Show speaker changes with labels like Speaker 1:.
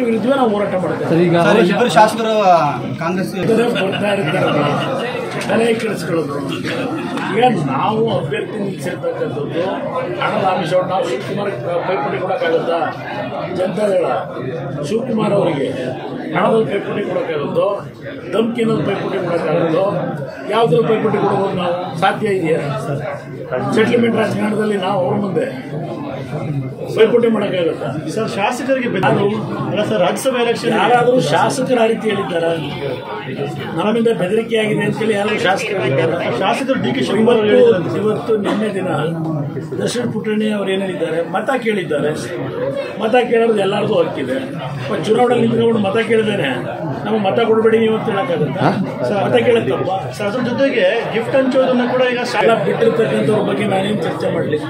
Speaker 1: ವಿರುದ್ಧವೇ ನಾವು ಹೋರಾಟ ಮಾಡ್ತೇವೆ.
Speaker 2: ಇಬ್ಬರು ಶಾಸಕರು ಕಾಂಗ್ರೆಸ್
Speaker 1: ಬರ್ತಾ ಇರ್ತಾರೆ ತಲೆ ಕೆಡಿಸ್ಕೊಳ್ಳೋದು. ಈಗ ನಾವು ಅಭ್ಯರ್ಥಿ ನಿಲ್ಲಿಸಿರ್ತಕ್ಕಂಥದ್ದು ಹಣದ ಆಮಿಷವನ್ನು ನಾವು ಶಿವಕುಮಾರ್ ಪೈಪೋಟಿ ಕೊಡೋಕ್ಕಾಗುತ್ತಾ? ಜನತಾದಳ ಶಿವಕುಮಾರ್ ಅವರಿಗೆ ಹಣದಲ್ಲಿ ಪೈಪೋಟಿ ಕೊಡೋಕ್ಕಾಗುತ್ತೋ? ಧಮ್ಕಿನಲ್ಲಿ ಪೈಪೋಟಿ ಕೊಡೋಕ್ಕಾಗುತ್ತೋ? ಯಾವುದ್ರಲ್ಲಿ ಪೈಪೋಟಿ ಕೊಡೋದು ನಾವು ಸಾಧ್ಯ ಇದೆಯಾ? ಸೆಟ್ಲ್ಮೆಂಟ್ ರಾಜಕಾರಣದಲ್ಲಿ ನಾವು ಅವ್ರ ಮುಂದೆ ಪೈಪೋಟಿ ಮಾಡೋಕ್ಕಾಗುತ್ತಾ?
Speaker 3: ಸರ್ ಶಾಸಕರಿಗೆ ಅಲ್ಲ ಸರ್, ರಾಜ್ಯಸಭೆ ಎಲೆಕ್ಷನ್
Speaker 1: ಯಾರಾದರೂ ಶಾಸಕರ ಆ ರೀತಿ ಹೇಳಿದ್ದಾರ? ನಮ್ಮಿಂದ ಬೆದರಿಕೆ ಆಗಿದೆ ಅಂತೇಳಿ ಯಾರು ಶಾಸಕರು ಹೇಳಿದ್ದಾರೆ?
Speaker 3: ಶಾಸಕರು ಡಿ ಕೆ ಶಿವಕುಮಾರ್ ಅವರು
Speaker 1: ಇವತ್ತು ನಿನ್ನೆ ದಿನ ದರ್ಶನ್ ಪುಟ್ಟಣ್ಣಿ ಅವರು ಏನು ಹೇಳಿದ್ದಾರೆ? ಮತ ಕೇಳಿದ್ದಾರೆ. ಮತ ಕೇಳೋದು ಎಲ್ಲರಿಗೂ ಹಕ್ಕಿದೆ. ಚುನಾವಣೆ ನಿಂತ್ಕೊಂಡು ಮತ ಕೇಳಿದ್ದೇನೆ ನಮಗೆ ಮತ ಕೊಡಬೇಡಿ ನೀವು ಅಂತ ಹೇಳಕ್ಕಾಗುತ್ತಾ? ಮತ ಕೇಳತ್ತಪ್ಪ.
Speaker 3: ಅದ್ರ ಜೊತೆಗೆ ಗಿಫ್ಟ್ ಹಂಚೋದನ್ನ ಕೂಡ ಈಗ
Speaker 1: ಸಾಲ ಬಿಟ್ಟಿರ್ತಕ್ಕಂಥವ್ರ ಬಗ್ಗೆ ನಾನೇನು ಚರ್ಚೆ ಮಾಡಲಿ.